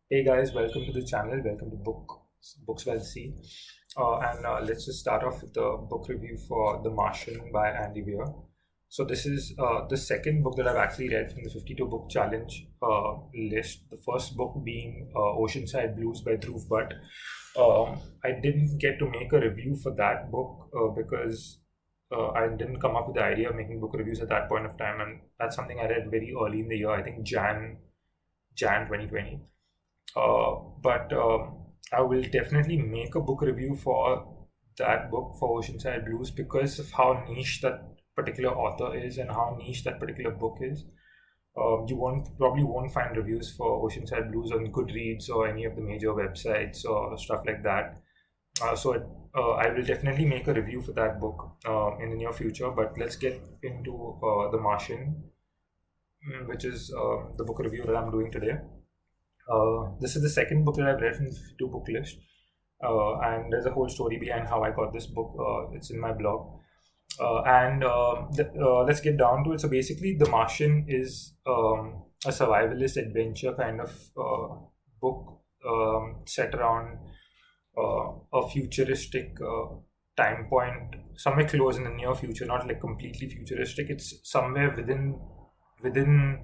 Hey guys, welcome to the channel. Welcome to Books by the Sea. And let's just start off with the book review for The Martian by Andy Weir. So this is the second book that I've actually read from the 52 book challenge list. The first book being Oceanside Blues by Dhruv Butt. I didn't get to make a review for that book because I didn't come up with the idea of making book reviews at that point of time, and that's something I read very early in the year. I think Jan 2020. But I will definitely make a book review for that book for Oceanside Blues because of how niche that particular author is and how niche that particular book is. You probably won't find reviews for Oceanside Blues on Goodreads or any of the major websites or stuff like that. I will definitely make a review for that book in the near future. But let's get into The Martian, which is the book review that I'm doing today. This is the second book that I've read from the two book list, and there's a whole story behind how I got this book. It's in my blog, and let's get down to it. So basically, The Martian is a survivalist adventure kind of book set around a futuristic time point, somewhere close in the near future, not like completely futuristic. It's somewhere within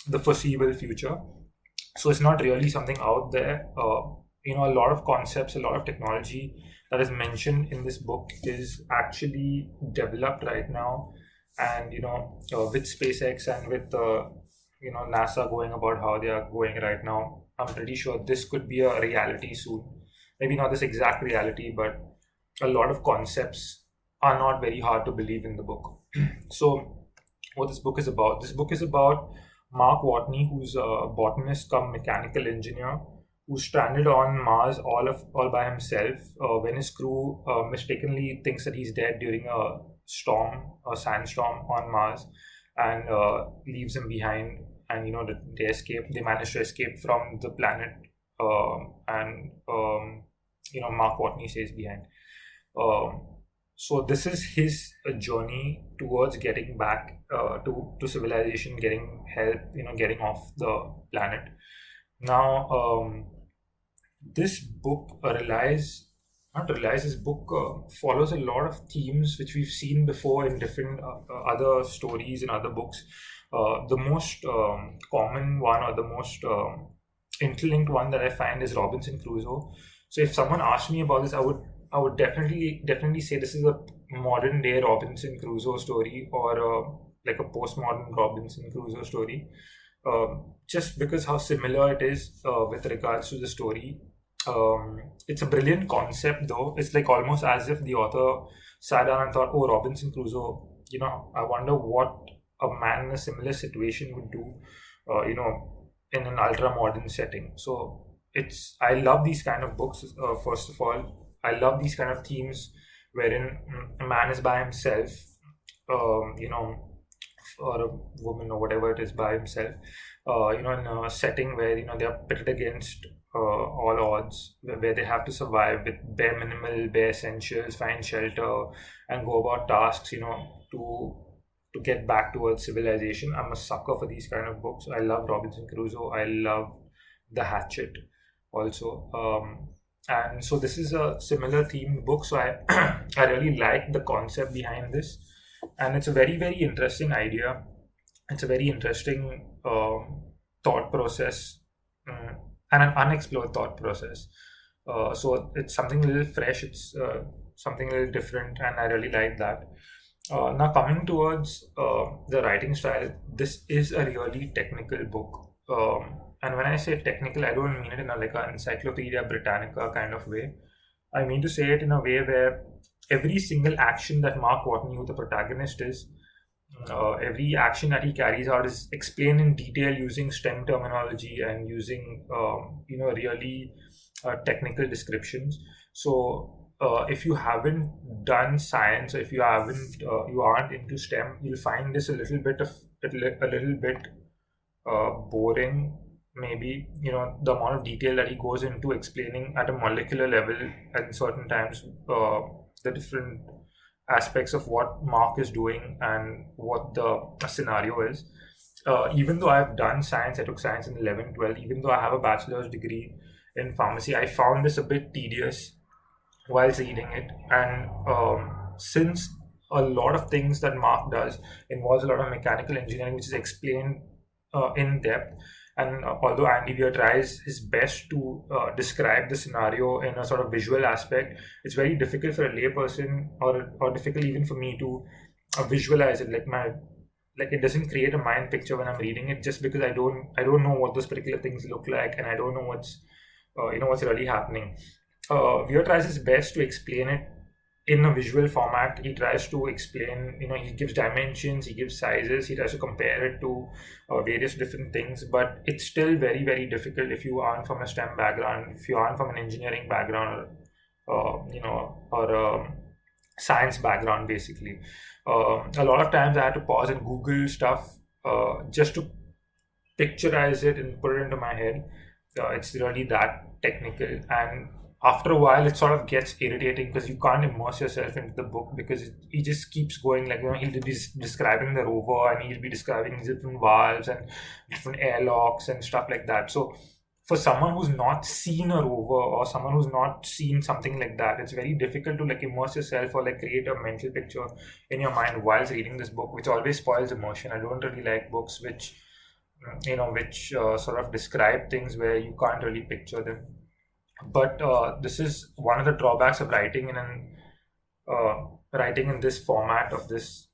the foreseeable future, so it's not really something out there. A lot of concepts, a lot of technology that is mentioned in this book is actually developed right now, and with SpaceX and with NASA going about how they are going right now, I'm pretty sure this could be a reality soon. Maybe not this exact reality, but a lot of concepts are not very hard to believe in the book. So what this book is about? This book is about Mark Watney, who's a botanist come mechanical engineer, who's stranded on Mars all by himself when his crew mistakenly thinks that he's dead during a sandstorm on Mars, and leaves him behind. And they manage to escape from the planet, and Mark Watney stays behind. So this is his journey towards getting back to civilization, getting help, getting off the planet. Now, this book this book follows a lot of themes which we've seen before in different other stories and other books. The most common one, or the most interlinked one that I find, is Robinson Crusoe. So if someone asked me about this, I would definitely say this is a modern day Robinson Crusoe story, or like a postmodern Robinson Crusoe story, just because how similar it is with regards to the story. It's a brilliant concept, though. It's like almost as if the author sat down and thought, "Oh, Robinson Crusoe. I wonder what a man in a similar situation would do. In an ultra modern setting." So I love these kind of books. First of all, I love these kind of themes wherein a man is by himself, um, you know, or a woman or whatever it is by himself, in a setting where they are pitted against all odds, where they have to survive with bare essentials, find shelter, and go about tasks, to get back towards civilization. I'm a sucker for these kind of books. I love Robinson Crusoe. I love The Hatchet also. And so this is a similar themed book. So I I really like the concept behind this, and it's a very very interesting idea. It's a very interesting thought process, and an unexplored thought process. So it's something a little fresh. It's something a little different, and I really like that. Now coming towards the writing style, this is a really technical book. And when I say technical, I don't mean it in a like an Encyclopedia Britannica kind of way. I mean to say it in a way where every single action that Mark Watney, who the protagonist is, every action that he carries out is explained in detail using STEM terminology and using really technical descriptions. So if you haven't done science, or if you aren't into STEM, you'll find this a little bit boring. Maybe the amount of detail that he goes into explaining at a molecular level at certain times, the different aspects of what Mark is doing and what the scenario is. even though I've done science, I took science in 11, 12, even though I have a bachelor's degree in pharmacy, I found this a bit tedious whilst reading it. And since a lot of things that Mark does involves a lot of mechanical engineering, which is explained in depth, and although Andy Weir tries his best to describe the scenario in a sort of visual aspect, it's very difficult for a layperson, or difficult even for me to visualize it. Like it doesn't create a mind picture when I'm reading it, just because I don't know what those particular things look like, and I don't know what's really happening. Weir tries his best to explain it in a visual format. He tries to explain, he gives dimensions, he gives sizes, he tries to compare it to various different things, but it's still very, very difficult if you aren't from a STEM background, if you aren't from an engineering background, or science background, basically. A lot of times I had to pause and Google stuff just to picturize it and put it into my head. It's really that technical, and after a while it sort of gets irritating because you can't immerse yourself into the book, because he just keeps going, like, he'll be describing the rover, and he'll be describing different valves and different airlocks and stuff like that. So for someone who's not seen a rover, or someone who's not seen something like that, it's very difficult to like immerse yourself or like create a mental picture in your mind whilst reading this book, which always spoils immersion. I don't really like books which sort of describe things where you can't really picture them. But this is one of the drawbacks of writing in this format, of this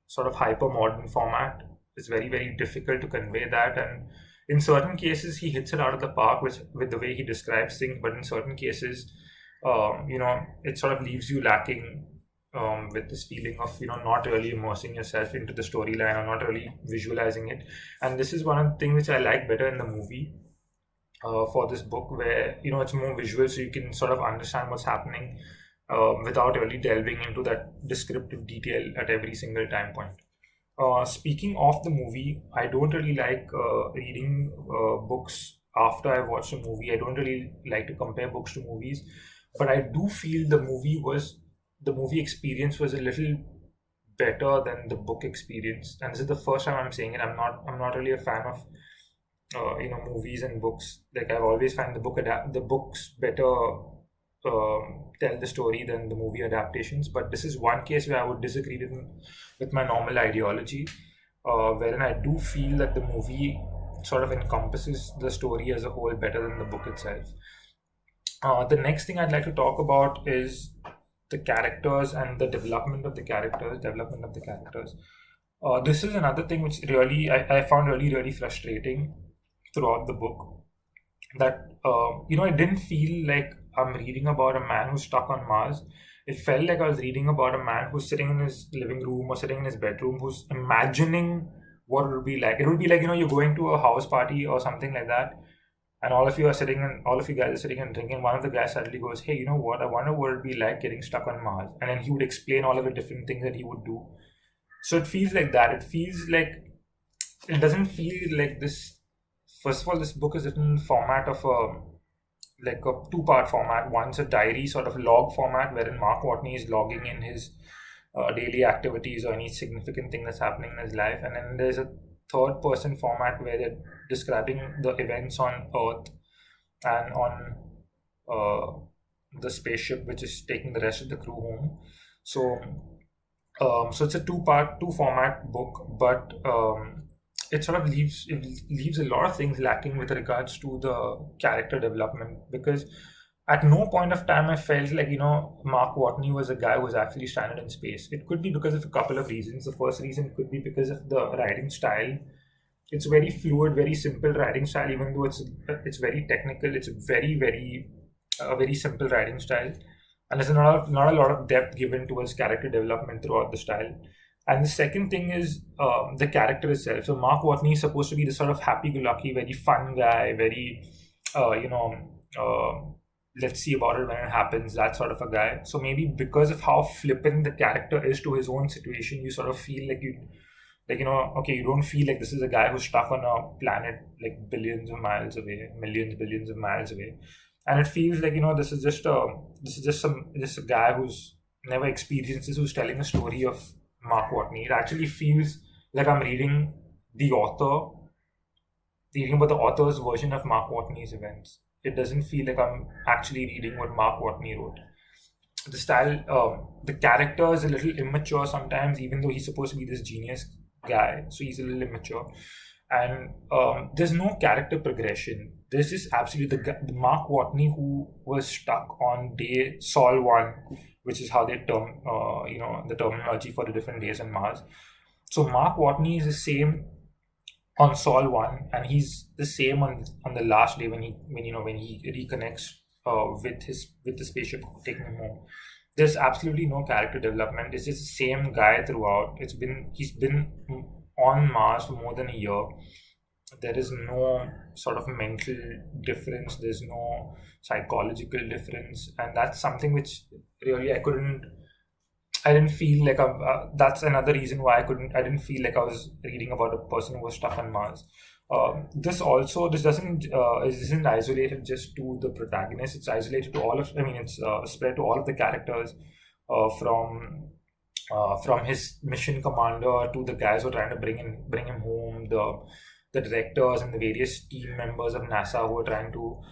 sort of hyper modern format. It's very, very difficult to convey that, and in certain cases he hits it out of the park with the way he describes things, but in certain cases it sort of leaves you lacking, with this feeling of not really immersing yourself into the storyline, or not really visualizing it. And this is one of the things which I like better in the movie, for this book, where it's more visual, so you can sort of understand what's happening without really delving into that descriptive detail at every single time point. Speaking of the movie, I don't really like reading books after I've watched a movie. I don't really like to compare books to movies, but I do feel the movie experience was a little better than the book experience. And this is the first time I'm saying it. I'm not really a fan of movies and books. Like, I've always found the books better tell the story than the movie adaptations. But this is one case where I would disagree with my normal ideology, wherein I do feel that the movie sort of encompasses the story as a whole better than the book itself. The next thing I'd like to talk about is the characters and the development of the characters. This is another thing which really I found really, really frustrating throughout the book. That it didn't feel like I'm reading about a man who's stuck on Mars. It felt like I was reading about a man who's sitting in his living room or sitting in his bedroom, who's imagining what it would be like. It would be like, you're going to a house party or something like that, and all of you guys are sitting and drinking. One of the guys suddenly goes, "Hey, you know what? I wonder what it'd be like getting stuck on Mars." And then he would explain all of the different things that he would do. So it feels like that. It doesn't feel like this. First of all, this book is written in the format of a two-part format. One's a diary sort of log format, wherein Mark Watney is logging in his daily activities or any significant thing that's happening in his life. And then there's a third-person format where they're describing the events on Earth and on the spaceship, which is taking the rest of the crew home. So it's a two format book, but it sort of leaves a lot of things lacking with regards to the character development, because at no point of time I felt like Mark Watney was a guy who was actually stranded in space. It could be because of a couple of reasons. The first reason could be because of the writing style. It's very fluid, very simple writing style, even though it's very technical. It's a very, very very simple writing style, and there's not a lot of depth given towards character development throughout the style. And the second thing is the character itself. So Mark Watney is supposed to be the sort of happy-go-lucky, very fun guy, very let's see about it when it happens, that sort of a guy. So maybe because of how flippant the character is to his own situation, you sort of feel like okay, you don't feel like this is a guy who's stuck on a planet like billions of miles away, billions of miles away. And it feels like this is just a guy who's never experienced this, who's telling a story of Mark Watney. It actually feels like I'm reading about the author's version of Mark Watney's events. It doesn't feel like I'm actually reading what Mark Watney wrote. The style, the character is a little immature sometimes, even though he's supposed to be this genius guy. So he's a little immature, and there's no character progression. There's just absolutely the Mark Watney who was stuck on day Sol 1, which is how they term, the terminology for the different days on Mars. So Mark Watney is the same on Sol 1, and he's the same on the last day when he reconnects with the spaceship taking him home. There's absolutely no character development. It's just the same guy throughout. He's been on Mars for more than a year. There is no sort of mental difference. There's no psychological difference, and that's something which really I didn't feel like that's another reason why I didn't feel like I was reading about a person who was stuck on Mars. This isn't isolated just to the protagonist. It's isolated to all of. I mean, it's spread to all of the characters, from his mission commander to the guys who are trying to bring him home. The directors and the various team members of NASA who are trying to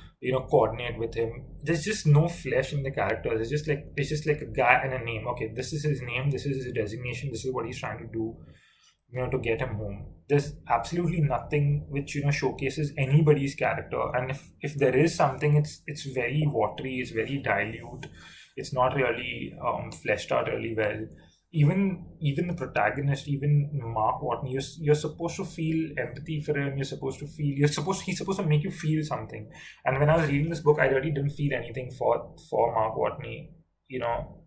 coordinate with him. There's just no flesh in the characters. It's just like a guy and a name. Okay, this is his name, this is his designation, this is what he's trying to do, to get him home. There's absolutely nothing which showcases anybody's character. And if there is something, it's very watery, it's very dilute, it's not really fleshed out really well. Even the protagonist, even Mark Watney, you're supposed to feel empathy for him. He's supposed to make you feel something. And when I was reading this book, I really didn't feel anything for Mark Watney.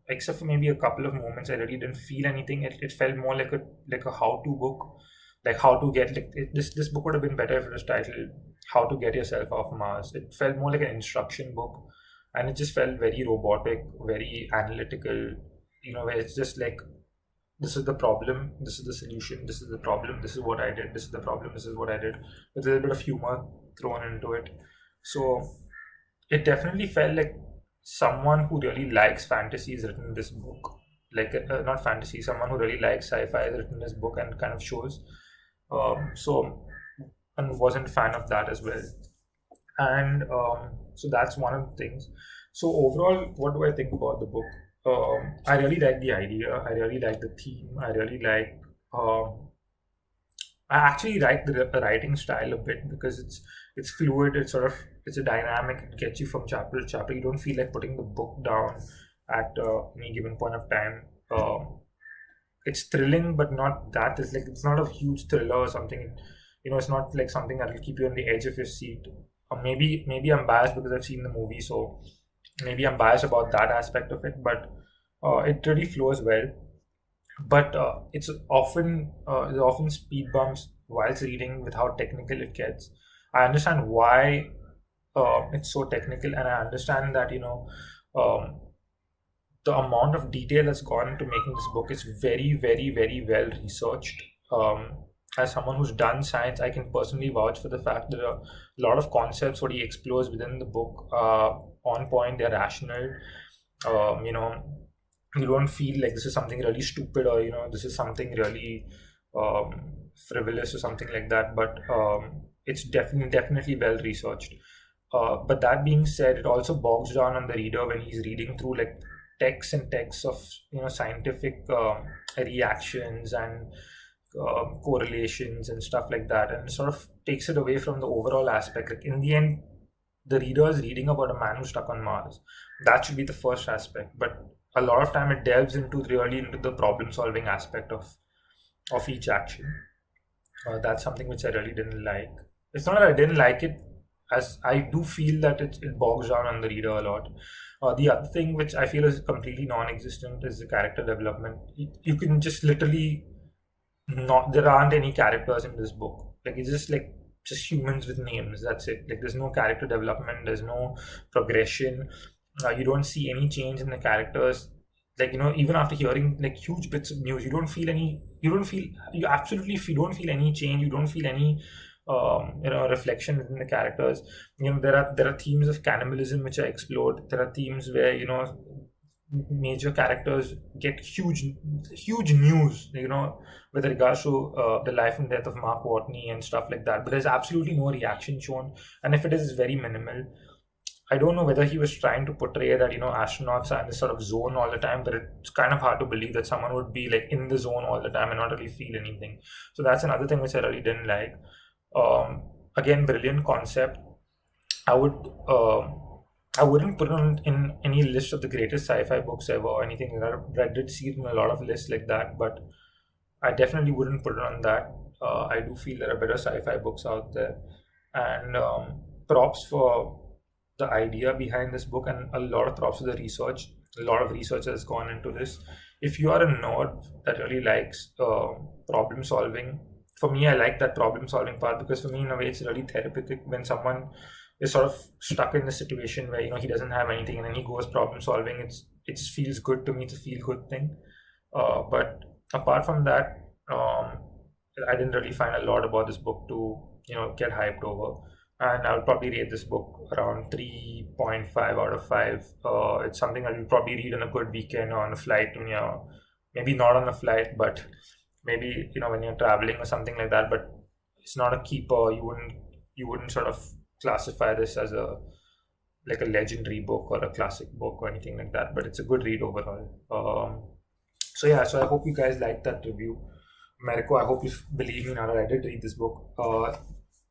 Except for maybe a couple of moments, I really didn't feel anything. It felt more like a how-to book, like how to get this book would have been better if it was titled "How to Get Yourself Off Mars." It felt more like an instruction book, and it just felt very robotic, very analytical. Where it's just like, this is the problem, this is the solution, this is the problem, this is what I did, this is the problem, this is what I did, with a little bit of humor thrown into it. So it definitely felt like someone who really likes fantasy has written this book. Like, not fantasy, someone who really likes sci-fi has written this book, and kind of shows. And wasn't a fan of that as well. And so that's one of the things. So overall, what do I think about the book? I really like the idea. I really like the theme. I really like. I actually like the writing style a bit, because it's fluid. It's a dynamic. It gets you from chapter to chapter. You don't feel like putting the book down at any given point of time. It's thrilling, but not that. It's not a huge thriller or something. It's not like something that will keep you on the edge of your seat. Or maybe I'm biased because I've seen the movie, so maybe I'm biased about that aspect of it, but it really flows well. But it's often speed bumps whilst reading with how technical it gets. I understand why it's so technical, and I understand that um, the amount of detail that's gone into making this book is very, very, very well researched. As someone who's done science, I can personally vouch for the fact that a lot of concepts what he explores within the book are on point, they're rational. You don't feel like this is something really stupid, or this is something really frivolous or something like that. But it's definitely well researched. But that being said, it also bogs down on the reader when he's reading through like texts and texts of scientific reactions and correlations and stuff like that, and sort of takes it away from the overall aspect. Like, in the end, the reader is reading about a man who's stuck on Mars. That should be the first aspect, but a lot of time it delves into the problem solving aspect of each action. That's something which I really didn't like. It's not that I didn't like it, as I do feel that it bogs down on the reader a lot. The other thing which I feel is completely non-existent is the character development. You can just literally not, there aren't any characters in this book. Like, it's just humans with names. That's it. Like, there's no character development, there's no progression. You don't see any change in the characters. Like, even after hearing like huge bits of news, you don't feel any change. You don't feel any reflection in the characters. There are themes of cannibalism which are explored. There are themes where major characters get huge news, with regards to the life and death of Mark Watney and stuff like that. But there's absolutely no reaction shown, and if it is, it's very minimal. I don't know whether he was trying to portray that astronauts are in this sort of zone all the time, but it's kind of hard to believe that someone would be like in the zone all the time and not really feel anything. So that's another thing which I really didn't like. Again, brilliant concept. I would I wouldn't put it on in any list of the greatest sci-fi books ever or anything like that. I did see it in a lot of lists like that, but I definitely wouldn't put it on that. I do feel there are better sci-fi books out there, and props for the idea behind this book, and a lot of props to the research. A lot of research has gone into this. If you are a nerd that really likes problem solving, for me, I like that problem solving part, because for me, in a way, it's really therapeutic when someone is sort of stuck in the situation where he doesn't have anything and then he goes problem solving. It just feels good to me. It's a feel good thing. But apart from that, I didn't really find a lot about this book to get hyped over. And I would probably rate this book around 3.5 out of 5. It's something I will probably read on a good weekend or on a flight when maybe not on a flight, but maybe when you're traveling or something like that. But it's not a keeper. You wouldn't sort of classify this as a legendary book or a classic book or anything like that. But it's a good read overall. So yeah, so I hope you guys liked that review. Mariko, I hope you believe me now that I did read this book.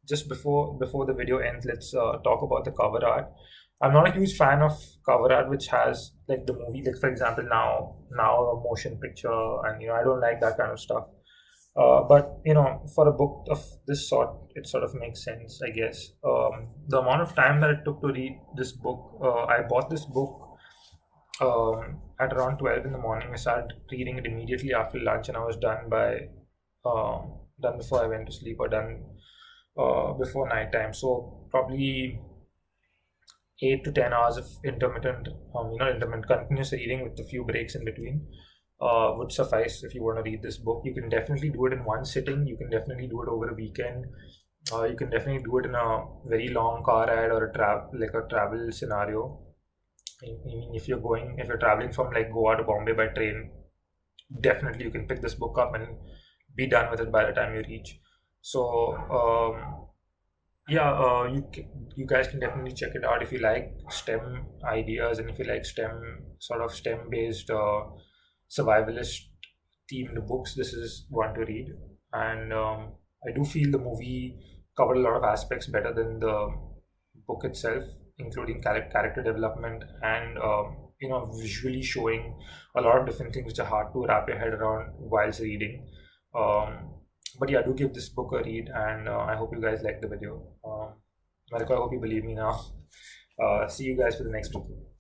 Just before the video ends, let's talk about the cover art. I'm not a huge fan of cover art which has like the movie, like for example now a motion picture, and I don't like that kind of stuff. But for a book of this sort, it sort of makes sense, I guess. The amount of time that it took to read this book, I bought this book at around 12 in the morning. I started reading it immediately after lunch, and I was done before I went to sleep, or done before nighttime. So probably 8 to 10 hours of intermittent continuous reading with a few breaks in between would suffice if you want to read this book. You can definitely do it in one sitting. You can definitely do it over a weekend. You can definitely do it in a very long car ride or a travel scenario. I mean, if you're traveling from like Goa to Bombay by train, definitely you can pick this book up and be done with it by the time you reach. So yeah, you guys can definitely check it out if you like STEM ideas, and if you like STEM based survivalist themed books. This is one to read, and I do feel the movie covered a lot of aspects better than the book itself, including character development and visually showing a lot of different things which are hard to wrap your head around whilst reading. But yeah, do give this book a read, and I hope you guys like the video. Mariko, I hope you believe me now. See you guys for the next video.